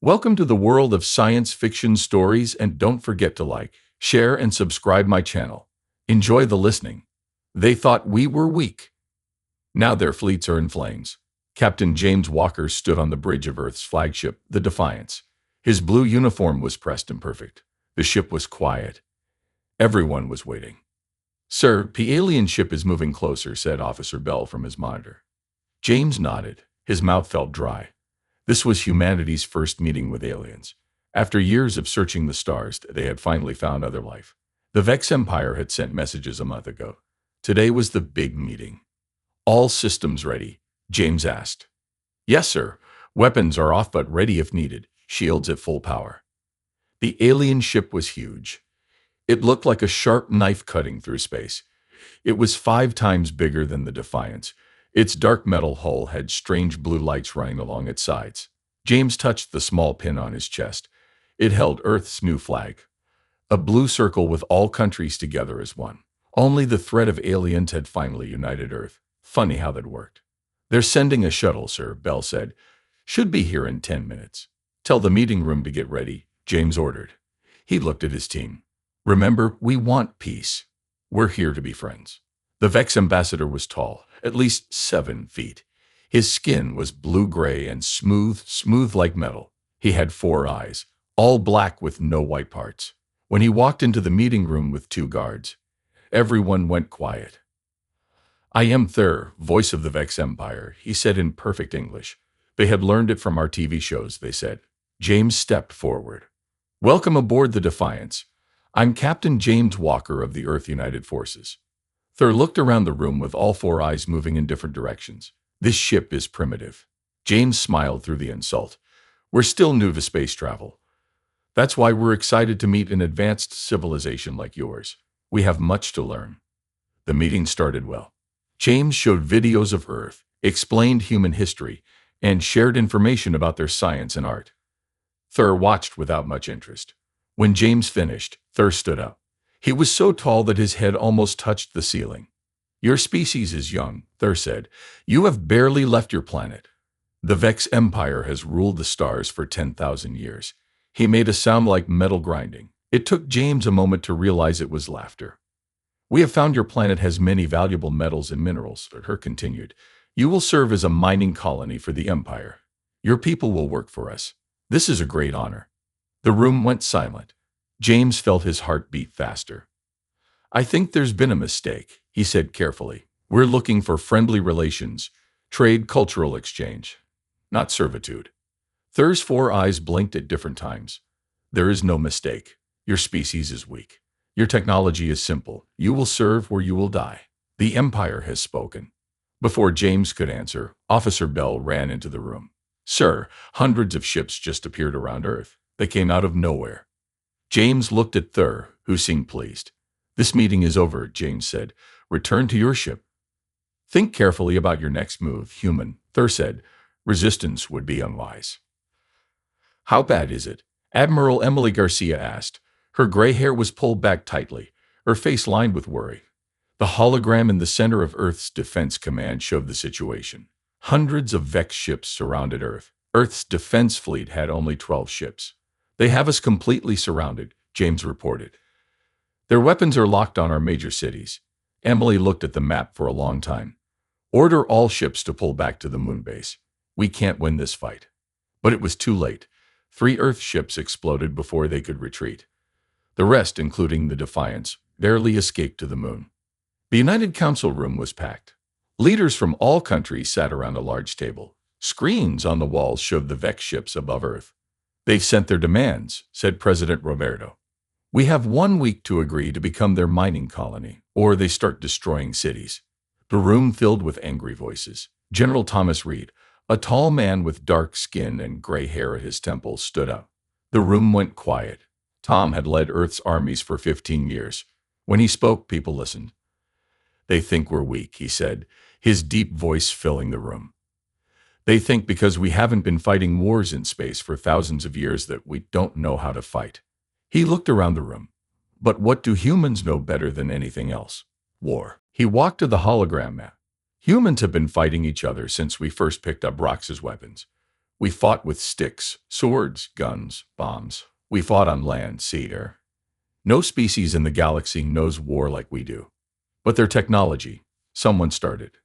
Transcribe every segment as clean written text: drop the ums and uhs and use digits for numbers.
Welcome to the world of science fiction stories, and don't forget to like, share, and subscribe my channel. Enjoy the listening. They thought we were weak. Now their fleets are in flames. Captain James Walker stood on the bridge of Earth's flagship, the Defiance. His blue uniform was pressed and perfect. The ship was quiet. Everyone was waiting. "Sir, the alien ship is moving closer," said Officer Bell from his monitor. James nodded. His mouth felt dry. This was humanity's first meeting with aliens. After years of searching the stars, they had finally found other life. The Vex Empire had sent messages a month ago. Today was the big meeting. "All systems ready?" James asked. "Yes, sir. Weapons are off but ready if needed. Shields at full power." The alien ship was huge. It looked like a sharp knife cutting through space. It was 5 times bigger than the Defiance. Its dark metal hull had strange blue lights running along its sides. James touched the small pin on his chest. It held Earth's new flag, a blue circle with all countries together as one. Only the threat of aliens had finally united Earth. Funny how that worked. "They're sending a shuttle, sir," Bell said. "Should be here in 10 minutes. Tell the meeting room to get ready," James ordered. He looked at his team. "Remember, we want peace. We're here to be friends." The Vex ambassador was tall, at least 7 feet. His skin was blue-gray and smooth like metal. He had 4 eyes, all black with no white parts. When he walked into the meeting room with 2 guards, everyone went quiet. "I am Thur, voice of the Vex Empire," he said in perfect English. "They had learned it from our TV shows," they said. James stepped forward. "Welcome aboard the Defiance. I'm Captain James Walker of the Earth United Forces." Thur looked around the room with all 4 eyes moving in different directions. "This ship is primitive." James smiled through the insult. "We're still new to space travel. That's why we're excited to meet an advanced civilization like yours. We have much to learn." The meeting started well. James showed videos of Earth, explained human history, and shared information about their science and art. Thur watched without much interest. When James finished, Thur stood up. He was so tall that his head almost touched the ceiling. "Your species is young," Thur said. "You have barely left your planet. The Vex Empire has ruled the stars for 10,000 years." He made a sound like metal grinding. It took James a moment to realize it was laughter. "We have found your planet has many valuable metals and minerals," Thur continued. "You will serve as a mining colony for the Empire. Your people will work for us. This is a great honor." The room went silent. James felt his heart beat faster. "I think there's been a mistake," he said carefully. "We're looking for friendly relations, trade, cultural exchange, not servitude." Thur's 4 eyes blinked at different times. "There is no mistake. Your species is weak. Your technology is simple. You will serve where you will die. The Empire has spoken." Before James could answer, Officer Bell ran into the room. "Sir, hundreds of ships just appeared around Earth. They came out of nowhere." James looked at Thur, who seemed pleased. "This meeting is over," James said. "Return to your ship." "Think carefully about your next move, human," Thur said. "Resistance would be unwise." "How bad is it?" Admiral Emily Garcia asked. Her gray hair was pulled back tightly, her face lined with worry. The hologram in the center of Earth's Defense Command showed the situation. Hundreds of Vex ships surrounded Earth. Earth's defense fleet had only 12 ships. "They have us completely surrounded," James reported. "Their weapons are locked on our major cities." Emily looked at the map for a long time. "Order all ships to pull back to the moon base. We can't win this fight." But it was too late. 3 Earth ships exploded before they could retreat. The rest, including the Defiance, barely escaped to the moon. The United Council room was packed. Leaders from all countries sat around a large table. Screens on the walls showed the Vex ships above Earth. "They've sent their demands," said President Roberto. "We have 1 week to agree to become their mining colony, or they start destroying cities." The room filled with angry voices. General Thomas Reed, a tall man with dark skin and gray hair at his temples, stood up. The room went quiet. Tom had led Earth's armies for 15 years. When he spoke, people listened. "They think we're weak," he said, his deep voice filling the room. "They think because we haven't been fighting wars in space for thousands of years that we don't know how to fight." He looked around the room. "But what do humans know better than anything else? War." He walked to the hologram map. "Humans have been fighting each other since we first picked up rocks as weapons. We fought with sticks, swords, guns, bombs. We fought on land, sea, air. No species in the galaxy knows war like we do. But their technology, someone started,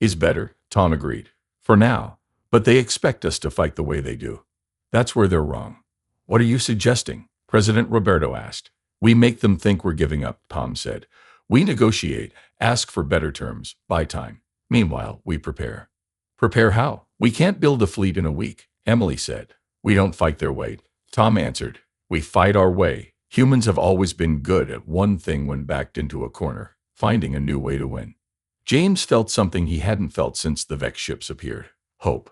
is better, Tom agreed. For now. But they expect us to fight the way they do. That's where they're wrong. What are you suggesting? President Roberto asked. We make them think we're giving up, Tom said. We negotiate, ask for better terms, buy time. Meanwhile, we prepare. Prepare how? We can't build a fleet in a week, Emily said. We don't fight their way, Tom answered. We fight our way. Humans have always been good at one thing when backed into a corner, finding a new way to win. James felt something he hadn't felt since the Vex ships appeared. Hope.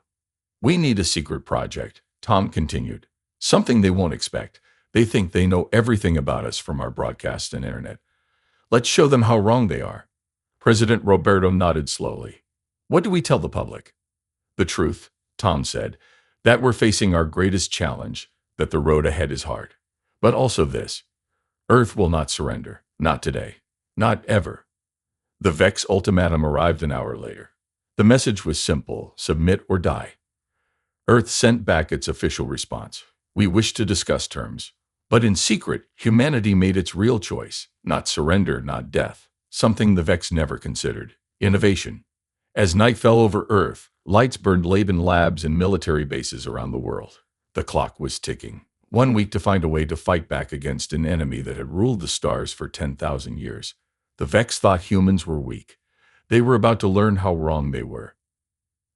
We need a secret project, Tom continued. Something they won't expect. They think they know everything about us from our broadcast and internet. Let's show them how wrong they are. President Roberto nodded slowly. What do we tell the public? The truth, Tom said, that we're facing our greatest challenge, that the road ahead is hard. But also this. Earth will not surrender. Not today. Not ever. The Vex ultimatum arrived an hour later. The message was simple: submit or die. Earth sent back its official response. We wish to discuss terms. But in secret, humanity made its real choice. Not surrender, not death. Something the Vex never considered. Innovation. As night fell over Earth, lights burned Laban labs and military bases around the world. The clock was ticking. 1 week to find a way to fight back against an enemy that had ruled the stars for 10,000 years. The Vex thought humans were weak. They were about to learn how wrong they were.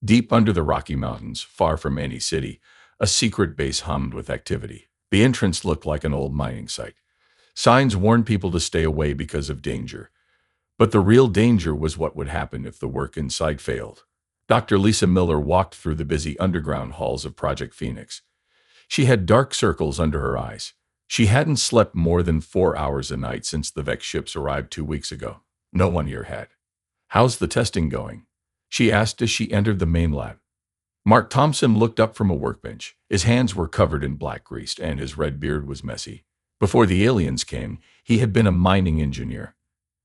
Deep under the Rocky Mountains, far from any city, a secret base hummed with activity. The entrance looked like an old mining site. Signs warned people to stay away because of danger. But the real danger was what would happen if the work inside failed. Dr. Lisa Miller walked through the busy underground halls of Project Phoenix. She had dark circles under her eyes. She hadn't slept more than 4 hours a night since the Vex ships arrived 2 weeks ago. No one here had. How's the testing going? She asked as she entered the main lab. Mark Thompson looked up from a workbench. His hands were covered in black grease, and his red beard was messy. Before the aliens came, he had been a mining engineer.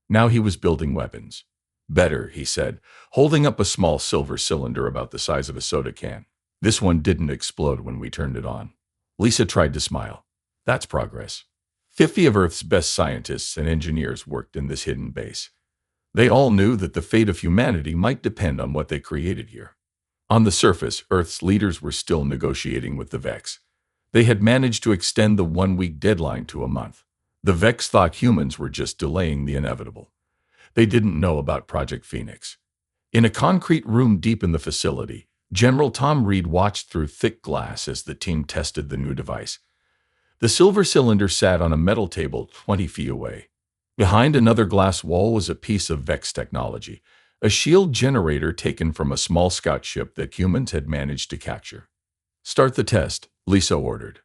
Now he was building weapons. Better, he said, holding up a small silver cylinder about the size of a soda can. This one didn't explode when we turned it on. Lisa tried to smile. That's progress. 50 of Earth's best scientists and engineers worked in this hidden base. They all knew that the fate of humanity might depend on what they created here. On the surface, Earth's leaders were still negotiating with the Vex. They had managed to extend the 1-week deadline to a month. The Vex thought humans were just delaying the inevitable. They didn't know about Project Phoenix. In a concrete room deep in the facility, General Tom Reed watched through thick glass as the team tested the new device. The silver cylinder sat on a metal table 20 feet away. Behind another glass wall was a piece of Vex technology, a shield generator taken from a small scout ship that humans had managed to capture. Start the test, Lisa ordered.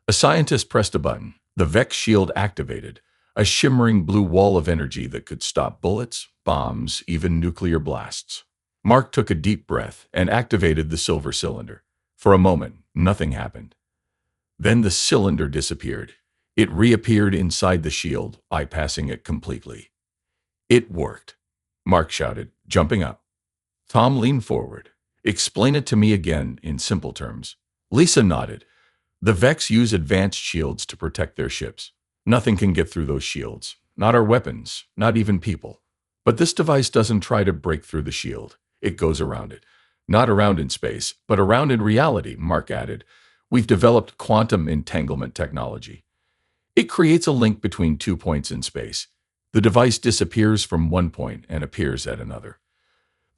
A scientist pressed a button. The Vex shield activated, a shimmering blue wall of energy that could stop bullets, bombs, even nuclear blasts. Mark took a deep breath and activated the silver cylinder. For a moment, nothing happened. Then the cylinder disappeared. It reappeared inside the shield, bypassing it completely. It worked, Mark shouted, jumping up. Tom leaned forward. Explain it to me again in simple terms. Lisa nodded. The Vex use advanced shields to protect their ships. Nothing can get through those shields. Not our weapons, not even people. But this device doesn't try to break through the shield. It goes around it. Not around in space, but around in reality, Mark added. We've developed quantum entanglement technology. It creates a link between 2 points in space. The device disappears from one point and appears at another.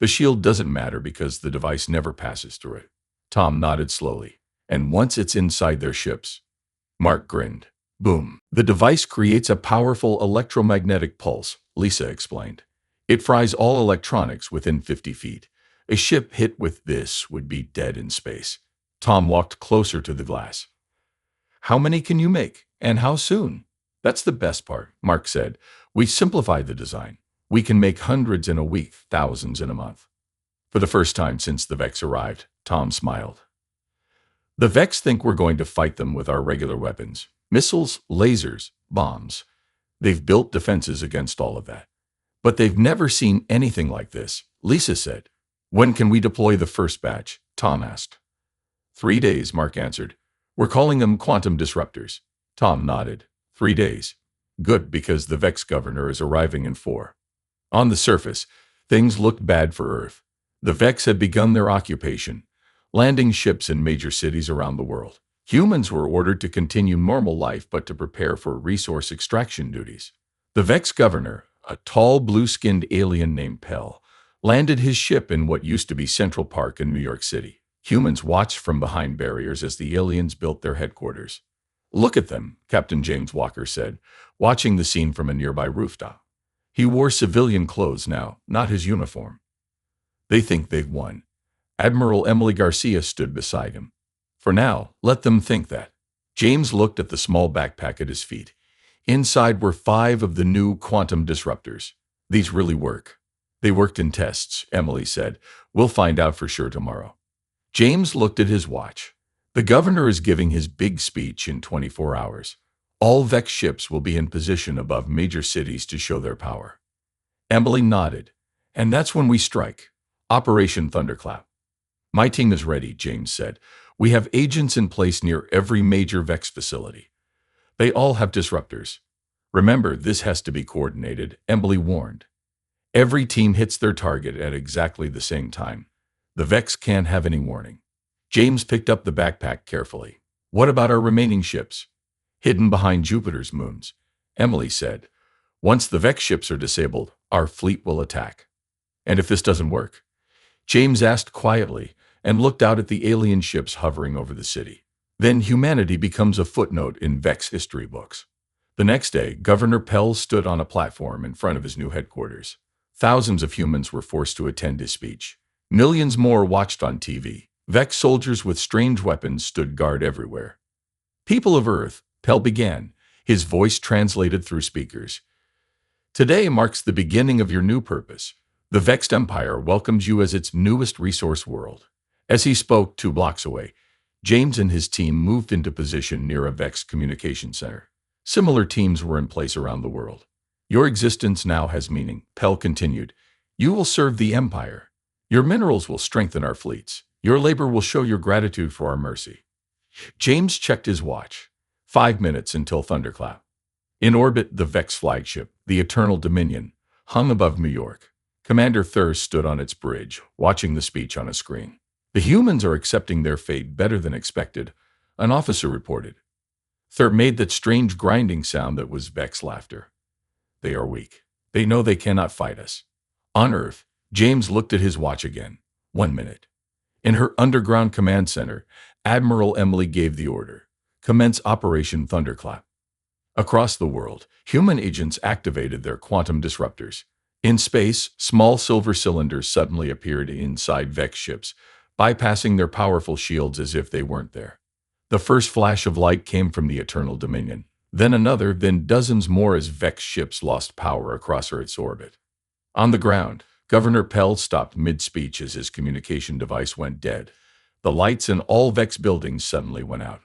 The shield doesn't matter because the device never passes through it. Tom nodded slowly. And once it's inside their ships, Mark grinned. Boom. The device creates a powerful electromagnetic pulse, Lisa explained. It fries all electronics within 50 feet. A ship hit with this would be dead in space. Tom walked closer to the glass. How many can you make? And how soon? That's the best part, Mark said. We simplified the design. We can make hundreds in a week, thousands in a month. For the first time since the Vex arrived, Tom smiled. The Vex think we're going to fight them with our regular weapons. Missiles, lasers, bombs. They've built defenses against all of that. But they've never seen anything like this, Lisa said. When can we deploy the first batch? Tom asked. 3 days, Mark answered. We're calling them quantum disruptors. Tom nodded. 3 days. Good, because the Vex governor is arriving in 4. On the surface, things looked bad for Earth. The Vex had begun their occupation, landing ships in major cities around the world. Humans were ordered to continue normal life but to prepare for resource extraction duties. The Vex governor, a tall, blue-skinned alien named Pell, landed his ship in what used to be Central Park in New York City. Humans watched from behind barriers as the aliens built their headquarters. Look at them, Captain James Walker said, watching the scene from a nearby rooftop. He wore civilian clothes now, not his uniform. They think they've won. Admiral Emily Garcia stood beside him. For now, let them think that. James looked at the small backpack at his feet. Inside were 5 of the new quantum disruptors. These really work. They worked in tests, Emily said. We'll find out for sure tomorrow. James looked at his watch. The governor is giving his big speech in 24 hours. All Vex ships will be in position above major cities to show their power. Emily nodded. And that's when we strike. Operation Thunderclap. My team is ready, James said. We have agents in place near every major Vex facility. They all have disruptors. Remember, this has to be coordinated, Emily warned. Every team hits their target at exactly the same time. The Vex can't have any warning. James picked up the backpack carefully. What about our remaining ships? Hidden behind Jupiter's moons, Emily said. Once the Vex ships are disabled, our fleet will attack. And if this doesn't work? James asked quietly and looked out at the alien ships hovering over the city. Then humanity becomes a footnote in Vex history books. The next day, Governor Pell stood on a platform in front of his new headquarters. Thousands of humans were forced to attend his speech. Millions more watched on TV. Vex soldiers with strange weapons stood guard everywhere. People of Earth, Pell began, his voice translated through speakers. Today marks the beginning of your new purpose. The Vexed Empire welcomes you as its newest resource world. As he spoke 2 blocks away, James and his team moved into position near a Vex communication center. Similar teams were in place around the world. Your existence now has meaning, Pell continued. You will serve the Empire. Your minerals will strengthen our fleets. Your labor will show your gratitude for our mercy. James checked his watch. 5 minutes until Thunderclap. In orbit, the Vex flagship, the Eternal Dominion, hung above New York. Commander Thurst stood on its bridge, watching the speech on a screen. The humans are accepting their fate better than expected, an officer reported. Thurst made that strange grinding sound that was Vex laughter. They are weak. They know they cannot fight us. On Earth, James looked at his watch again. 1 minute. In her underground command center, Admiral Emily gave the order. Commence Operation Thunderclap. Across the world, human agents activated their quantum disruptors. In space, small silver cylinders suddenly appeared inside Vex ships, bypassing their powerful shields as if they weren't there. The first flash of light came from the Eternal Dominion, then another, then dozens more as Vex ships lost power across Earth's orbit. On the ground, Governor Pell stopped mid-speech as his communication device went dead. The lights in all Vex buildings suddenly went out.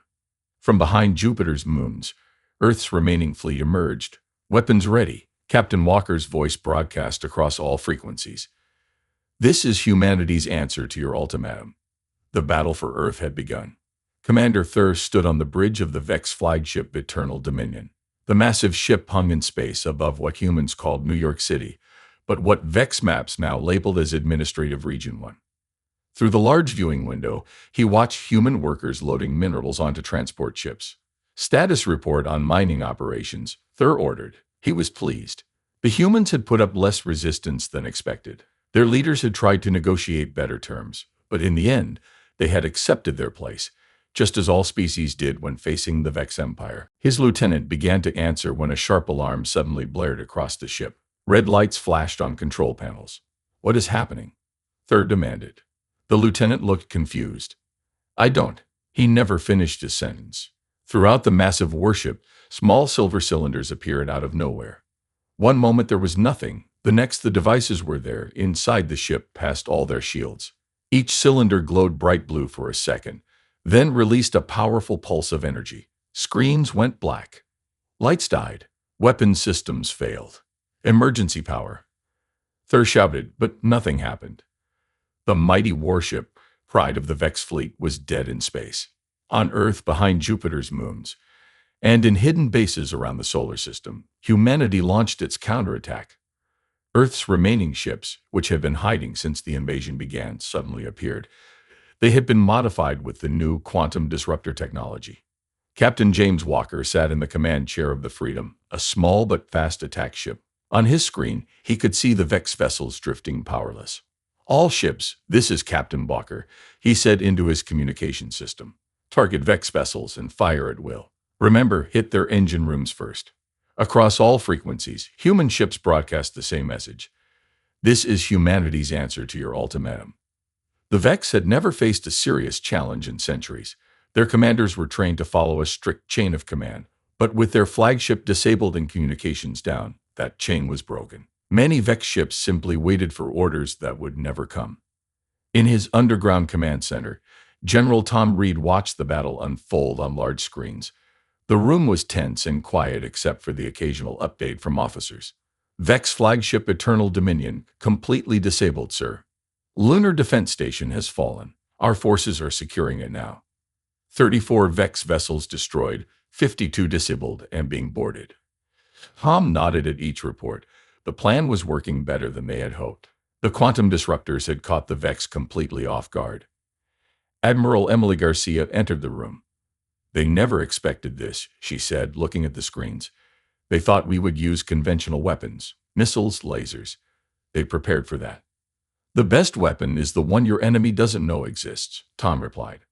From behind Jupiter's moons, Earth's remaining fleet emerged. Weapons ready, Captain Walker's voice broadcast across all frequencies. This is humanity's answer to your ultimatum. The battle for Earth had begun. Commander Thurst stood on the bridge of the Vex flagship Eternal Dominion. The massive ship hung in space above what humans called New York City, but what Vex maps now labeled as Administrative Region 1. Through the large viewing window, he watched human workers loading minerals onto transport ships. Status report on mining operations, Thurst ordered. He was pleased. The humans had put up less resistance than expected. Their leaders had tried to negotiate better terms, but in the end, they had accepted their place, just as all species did when facing the Vex Empire. His lieutenant began to answer when a sharp alarm suddenly blared across the ship. Red lights flashed on control panels. What is happening? Thurst demanded. The lieutenant looked confused. I don't. He never finished his sentence. Throughout the massive warship, small silver cylinders appeared out of nowhere. One moment there was nothing, the next the devices were there, inside the ship past all their shields. Each cylinder glowed bright blue for a second, then released a powerful pulse of energy. Screens went black. Lights died. Weapon systems failed. Emergency power. Thurst shouted, but nothing happened. The mighty warship, pride of the Vex fleet, was dead in space. On Earth, behind Jupiter's moons, and in hidden bases around the solar system, humanity launched its counterattack. Earth's remaining ships, which had been hiding since the invasion began, suddenly appeared. They had been modified with the new quantum disruptor technology. Captain James Walker sat in the command chair of the Freedom, a small but fast attack ship. On his screen, he could see the Vex vessels drifting powerless. "All ships, this is Captain Walker," he said into his communication system. "Target Vex vessels and fire at will. Remember, hit their engine rooms first." Across all frequencies, human ships broadcast the same message. "This is humanity's answer to your ultimatum." The Vex had never faced a serious challenge in centuries. Their commanders were trained to follow a strict chain of command, but with their flagship disabled and communications down, that chain was broken. Many Vex ships simply waited for orders that would never come. In his underground command center, General Tom Reed watched the battle unfold on large screens. The room was tense and quiet except for the occasional update from officers. "Vex flagship Eternal Dominion, completely disabled, sir. Lunar Defense Station has fallen. Our forces are securing it now. 34 Vex vessels destroyed, 52 disabled and being boarded." Tom nodded at each report. The plan was working better than they had hoped. The quantum disruptors had caught the Vex completely off guard. Admiral Emily Garcia entered the room. "They never expected this," she said, looking at the screens. "They thought we would use conventional weapons, missiles, lasers. They prepared for that." "The best weapon is the one your enemy doesn't know exists," Tom replied.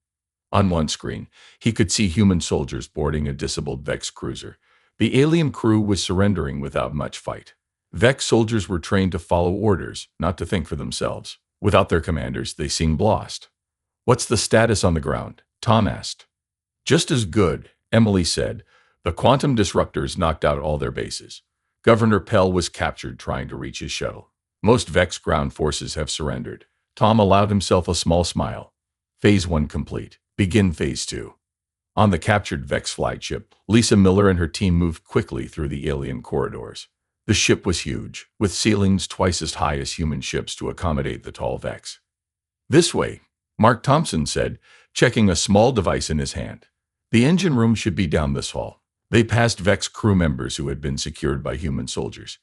On one screen, he could see human soldiers boarding a disabled Vex cruiser. The alien crew was surrendering without much fight. Vex soldiers were trained to follow orders, not to think for themselves. Without their commanders, they seemed lost. "What's the status on the ground?" Tom asked. "Just as good," Emily said. "The quantum disruptors knocked out all their bases. Governor Pell was captured trying to reach his shuttle. Most Vex ground forces have surrendered." Tom allowed himself a small smile. "Phase 1 complete. Begin Phase 2. On the captured Vex flagship, Lisa Miller and her team moved quickly through the alien corridors. The ship was huge, with ceilings twice as high as human ships to accommodate the tall Vex. "This way," Mark Thompson said, checking a small device in his hand. "The engine room should be down this hall." They passed Vex crew members who had been secured by human soldiers.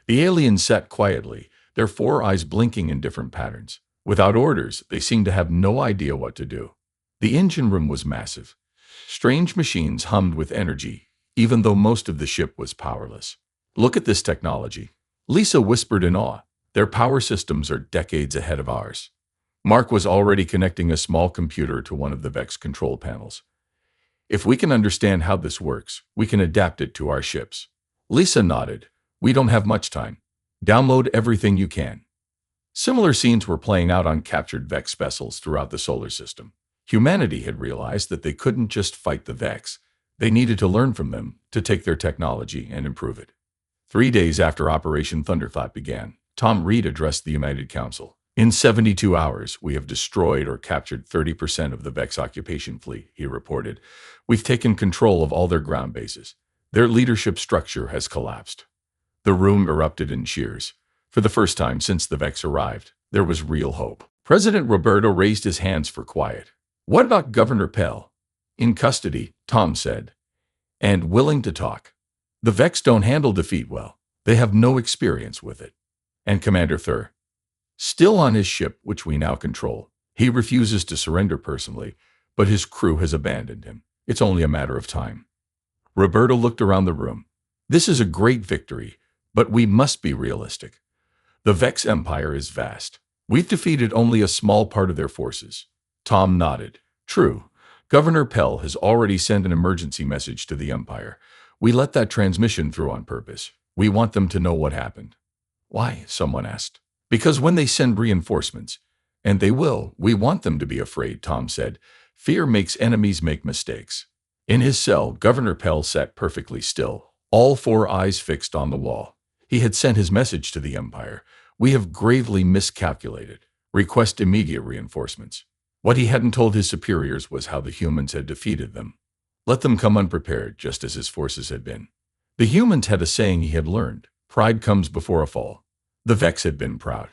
The aliens sat quietly, their four eyes blinking in different patterns. Without orders, they seemed to have no idea what to do. The engine room was massive. Strange machines hummed with energy, even though most of the ship was powerless. "Look at this technology," Lisa whispered in awe. "Their power systems are decades ahead of ours." Mark was already connecting a small computer to one of the Vex control panels. "If we can understand how this works, we can adapt it to our ships." Lisa nodded. "We don't have much time. Download everything you can." Similar scenes were playing out on captured Vex vessels throughout the solar system. Humanity had realized that they couldn't just fight the Vex. They needed to learn from them, to take their technology and improve it. 3 days after Operation Thunderclap began, Tom Reed addressed the United Council. "In 72 hours, we have destroyed or captured 30% of the Vex occupation fleet," he reported. "We've taken control of all their ground bases. Their leadership structure has collapsed." The room erupted in cheers. For the first time since the Vex arrived, there was real hope. President Roberto raised his hands for quiet. "What about Governor Pell?" "In custody," Tom said, "and willing to talk. The Vex don't handle defeat well. They have no experience with it." "And Commander Thur?" "Still on his ship, which we now control. He refuses to surrender personally, but his crew has abandoned him. It's only a matter of time." Roberto looked around the room. "This is a great victory, but we must be realistic. The Vex Empire is vast. We've defeated only a small part of their forces." Tom nodded. "True. Governor Pell has already sent an emergency message to the Empire. We let that transmission through on purpose. We want them to know what happened." "Why?" someone asked. "Because when they send reinforcements, and they will, we want them to be afraid," Tom said. "Fear makes enemies make mistakes." In his cell, Governor Pell sat perfectly still, all four eyes fixed on the wall. He had sent his message to the Empire. "We have gravely miscalculated. Request immediate reinforcements." What he hadn't told his superiors was how the humans had defeated them. Let them come unprepared, just as his forces had been. The humans had a saying he had learned: "Pride comes before a fall." The Vex had been proud.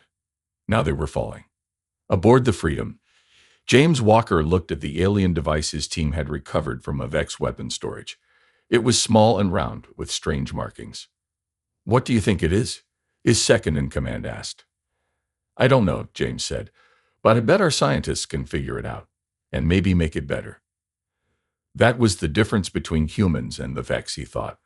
Now they were falling. Aboard the Freedom, James Walker looked at the alien device his team had recovered from a Vex weapon storage. It was small and round, with strange markings. "What do you think it is?" his second-in-command asked. "I don't know," James said, "but I bet our scientists can figure it out, and maybe make it better." That was the difference between humans and the Vex, he thought.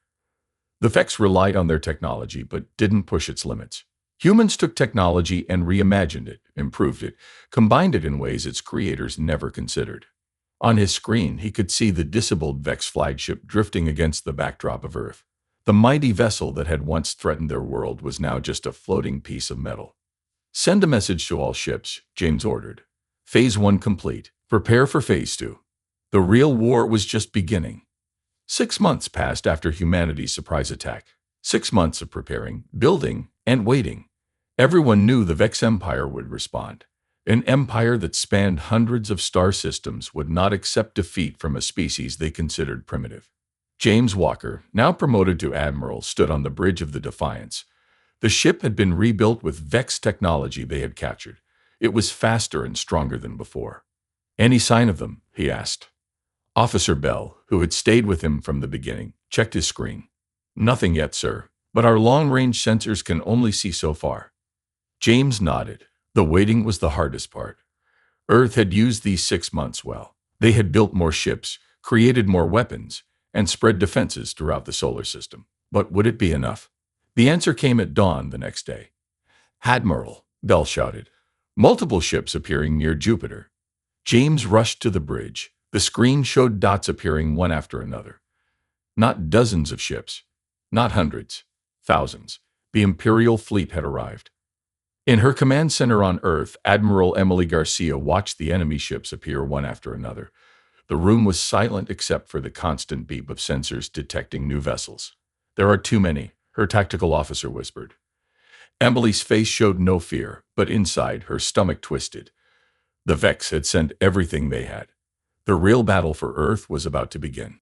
The Vex relied on their technology, but didn't push its limits. Humans took technology and reimagined it, improved it, combined it in ways its creators never considered. On his screen, he could see the disabled Vex flagship drifting against the backdrop of Earth. The mighty vessel that had once threatened their world was now just a floating piece of metal. "Send a message to all ships," James ordered. "Phase 1 complete. Prepare for Phase 2. The real war was just beginning." 6 months passed after humanity's surprise attack. 6 months of preparing, building, and waiting. Everyone knew the Vex Empire would respond. An empire that spanned hundreds of star systems would not accept defeat from a species they considered primitive. James Walker, now promoted to admiral, stood on the bridge of the Defiance. The ship had been rebuilt with Vex technology they had captured. It was faster and stronger than before. "Any sign of them?" he asked. Officer Bell, who had stayed with him from the beginning, checked his screen. "Nothing yet, sir, but our long-range sensors can only see so far." James nodded. The waiting was the hardest part. Earth had used these 6 months well. They had built more ships, created more weapons, and spread defenses throughout the solar system. But would it be enough? The answer came at dawn the next day. "Admiral," Bell shouted. Multiple ships appearing near Jupiter. James rushed to the bridge. The screen showed dots appearing one after another. Not dozens of ships, not hundreds, thousands. The Imperial fleet had arrived. In her command center on Earth, Admiral Emily Garcia watched the enemy ships appear one after another. The room was silent except for the constant beep of sensors detecting new vessels. "There are too many," her tactical officer whispered. Emily's face showed no fear, but inside, her stomach twisted. The Vex had sent everything they had. The real battle for Earth was about to begin.